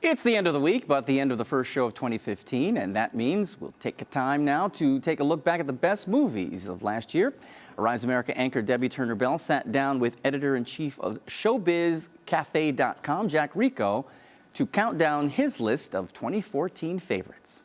It's the end of the week, but the end of the first show of 2015, and that means we'll take a time now to take a look back at the best movies of last year. Arise America anchor Debbie Turner-Bell sat down with editor-in-chief of ShowBizCafe.com, Jack Rico, to count down his list of 2014 favorites.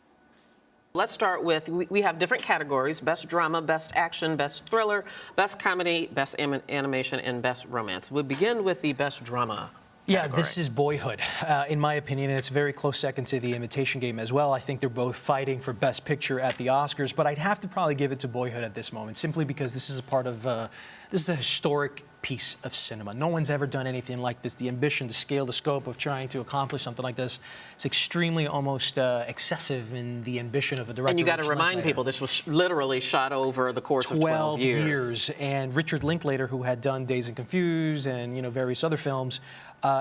Let's start with, we have different categories: best drama, best action, best thriller, best comedy, best animation, and best romance. We'll begin with the best drama. Yeah, this is Boyhood, in my opinion, and it's a very close second to The Imitation Game as well. I think they're both fighting for Best Picture at the Oscars, but I'd have to probably give it to Boyhood at this moment, simply because this is a part of, this is a historic piece of cinema. No one's ever done anything like this. The ambition, the scale, the scope of trying to accomplish something like this, it's extremely almost excessive in the ambition of a director. And you got to remind people, this was literally shot over the course of 12 years. And Richard Linklater, who had done Dazed and Confused and various other films,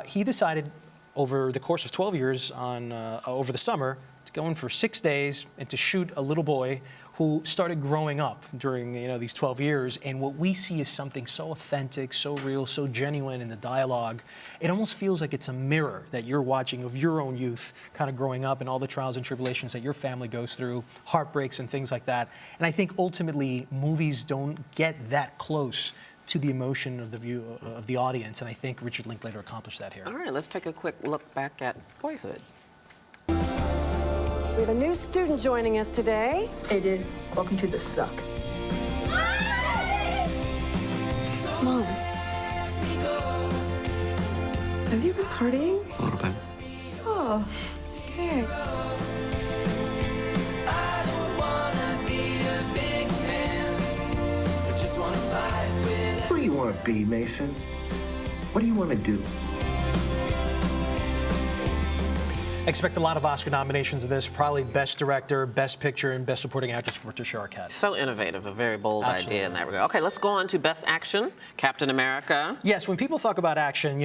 he decided over the course of 12 years over the summer to go in for 6 days and to shoot a little boy who started growing up during these 12 years. And what we see is something so authentic, so real, so genuine in the dialogue. It almost feels like it's a mirror that you're watching of your own youth kind of growing up and all the trials and tribulations that your family goes through, heartbreaks and things like that. And I think ultimately movies don't get that close to the emotion of the view of the audience, and I think Richard Linklater accomplished that here. All right, let's take a quick look back at Boyhood. We have a new student joining us today. Hey, dude. Welcome to the suck. Mom. Have you been partying? A little bit. Oh, okay. What do you want to be, Mason? What do you want to do? Expect a lot of Oscar nominations of this, probably Best Director, Best Picture, and Best Supporting Actress for Patricia Arquette. So innovative, a very bold Absolutely. idea in that regard. Okay, let's go on to Best Action, Captain America. Yes, when people talk about action,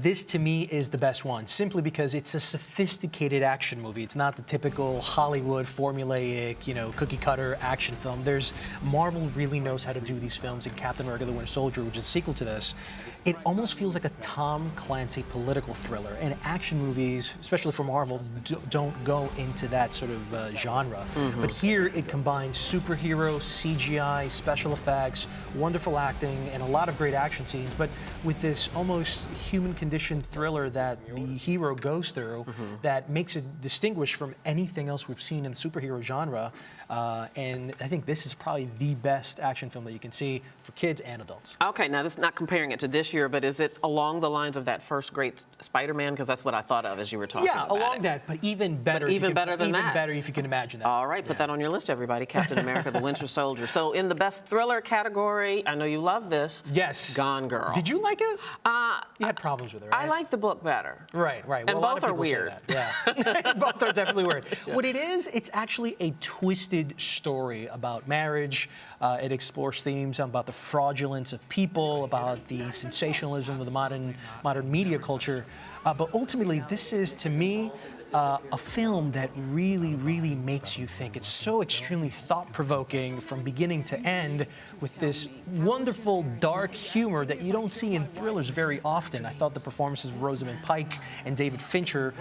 this to me is the best one, simply because it's a sophisticated action movie. It's not the typical Hollywood formulaic, cookie-cutter action film. Marvel really knows how to do these films, and Captain America: The Winter Soldier, which is a sequel to this, it almost feels like a Tom Clancy political thriller. And action movies, especially for Marvel, don't go into that sort of genre. Mm-hmm. But here it combines superhero, CGI, special effects, wonderful acting, and a lot of great action scenes. But with this almost human condition thriller that the hero goes through, that makes it distinguished from anything else we've seen in the superhero genre. And I think this is probably the best action film that you can see for kids and adults. Okay, now this is not comparing it to this year, but is it along the lines of that first great Spider-Man? Because that's what I thought of as you were talking about it. Yeah, along that, but even better. Even better than that. Even better if you can imagine that. All right, put that on your list, everybody. Captain America: The Winter Soldier. So in the best thriller category, I know you love this. Yes. Gone Girl. Did you like it? You had problems with it, right? I like the book better. Right. Well, And both are weird. Yeah. Both are definitely weird. Yeah. What it is, it's actually a twisted story about marriage. It explores themes about the fraudulence of people, about the sensationalism of the modern media culture. But ultimately, this is, to me, a film that really, really makes you think. It's so extremely thought-provoking from beginning to end, with this wonderful dark humor that you don't see in thrillers very often. I thought the performances of Rosamund Pike and David Fincher,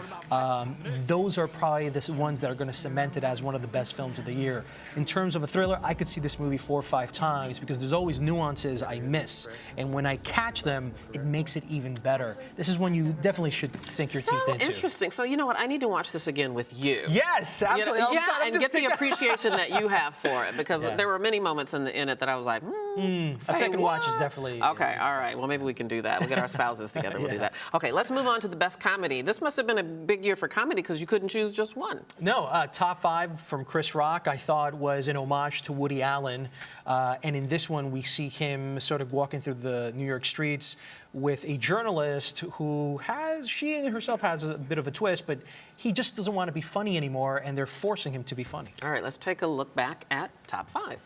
those are probably the ones that are going to cement it as one of the best films of the year. In terms of a thriller, I could see this movie 4 or 5 times because there's always nuances I miss. And when I catch them, it makes it even better. This is one you definitely should sink your teeth into. Interesting. So you know what? I need to watch this again with you. Yes, absolutely. And get the appreciation that you have for it, because there were many moments in it that I was like, a second watch is definitely... Okay, all right. Well, maybe we can do that. We'll get our spouses together. We'll do that. Okay, let's move on to the best comedy. This must have been a big year for comedy because you couldn't choose just one. No, Top 5 from Chris Rock, I thought, was an homage to Woody Allen. And in this one, we see him sort of walking through the New York streets with a journalist who she herself has a bit of a twist, but he just doesn't want to be funny anymore, and they're forcing him to be funny. All right, let's take a look back at Top 5.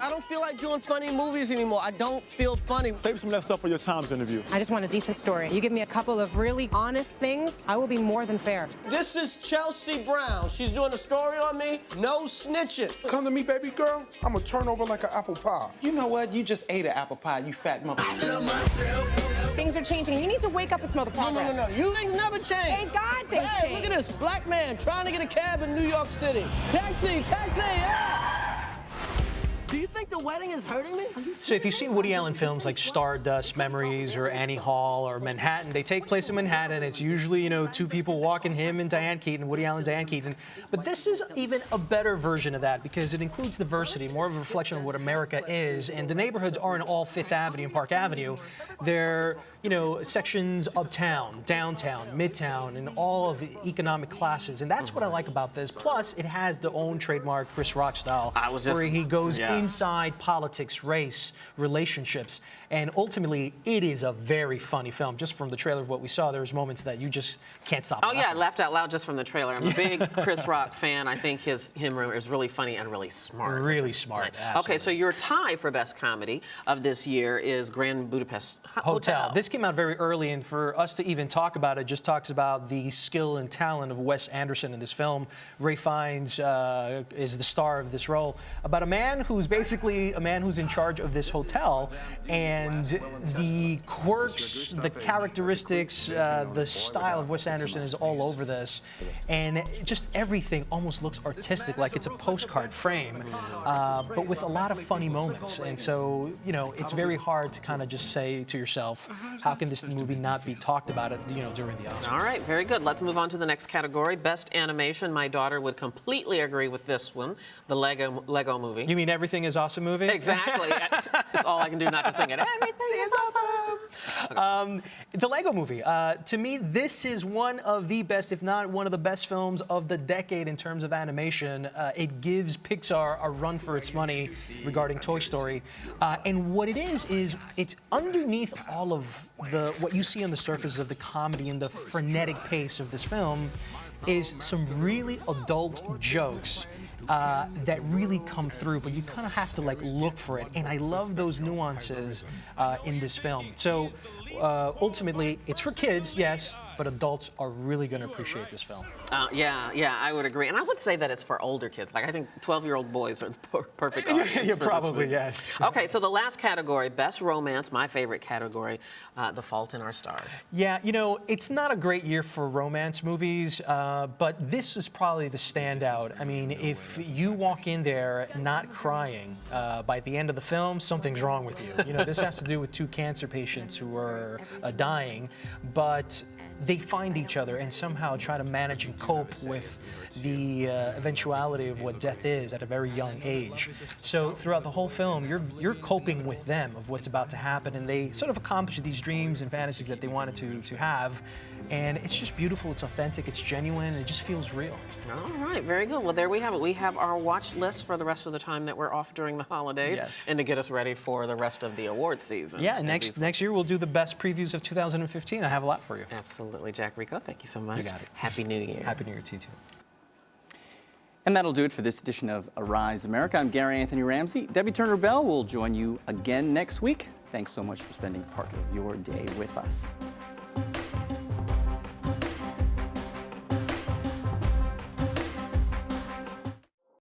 I don't feel like doing funny movies anymore. I don't feel funny. Save some of that stuff for your Times interview. I just want a decent story. You give me a couple of really honest things, I will be more than fair. This is Chelsea Brown. She's doing a story on me. No snitching. Come to me, baby girl. I'm gonna turn over like an apple pie. You know what? You just ate an apple pie, you fat mother. I love myself. Things are changing. You need to wake up and smell the No, progress. no, no, no. You things never change. Thank God things Hey, change. look at this black man trying to get a cab in New York City. Taxi, taxi, yeah! Do you think the wedding is hurting me? So if you've seen Woody Allen films like Stardust Memories or Annie Hall or Manhattan, they take place in Manhattan. It's usually, two people walking, him and Diane Keaton, Woody Allen, Diane Keaton. But this is even a better version of that because it includes diversity, more of a reflection of what America is. And the neighborhoods aren't all Fifth Avenue and Park Avenue. They're, sections uptown, downtown, midtown, and all of the economic classes. And that's what I like about this. Plus, it has the own trademark Chris Rock style, where he goes inside politics, race, relationships, and ultimately, it is a very funny film. Just from the trailer of what we saw, there's moments that you just can't stop. Oh yeah, I laughed out loud just from the trailer. I'm a big Chris Rock fan. I think him is really funny and really smart. Really smart. Okay, so your tie for best comedy of this year is Grand Budapest Hotel. This came out very early, and for us to even talk about it, just talks about the skill and talent of Wes Anderson in this film. Ray Fiennes is the star of this role, about a man who's basically a man who's in charge of this hotel, and the quirks, the characteristics, the style of Wes Anderson is all over this, and just everything almost looks artistic, like it's a postcard frame, but with a lot of funny moments. And so, it's very hard to kind of just say to yourself, how can this movie not be talked about during the Oscars? All right, very good. Let's move on to the next category, Best Animation. My daughter would completely agree with this one, the Lego Movie. You mean Everything is Awesome movie? Exactly. That's all I can do not to sing it. Everything is awesome. The Lego Movie. To me, this is one of the best, if not one of the best films of the decade in terms of animation. It gives Pixar a run for its money regarding Toy Story. And what it is it's underneath all of what you see on the surface of the comedy and the frenetic pace of this film is some really adult jokes that really come through, but you kind of have to look for it. And I love those nuances in this film. So ultimately, it's for kids, yes, but adults are really going to appreciate this film. Yeah, I would agree. And I would say that it's for older kids. I think 12-year-old boys are the perfect audience. Yeah, for probably, this movie. yes. Okay, so the last category, Best Romance, my favorite category, The Fault in Our Stars. Yeah, it's not a great year for romance movies, but this is probably the standout. I mean, if you walk in there not crying by the end of the film, something's wrong with you. This has to do with two cancer patients who are dying, but they find each other and somehow try to manage and cope with the eventuality of what death is at a very young age. So throughout the whole film, you're coping with them of what's about to happen, and they sort of accomplish these dreams and fantasies that they wanted to have. And it's just beautiful, it's authentic, it's genuine, it just feels real. All right, very good. Well, there we have it. We have our watch list for the rest of the time that we're off during the holidays, and to get us ready for the rest of the award season. Yeah, next year we'll do the best previews of 2015. I have a lot for you. Absolutely, Jack Rico. Thank you so much. You got it. Happy New Year. Happy New Year to you too. And that'll do it for this edition of Arise America. I'm Gary Anthony Ramsey. Debbie Turner-Bell will join you again next week. Thanks so much for spending part of your day with us.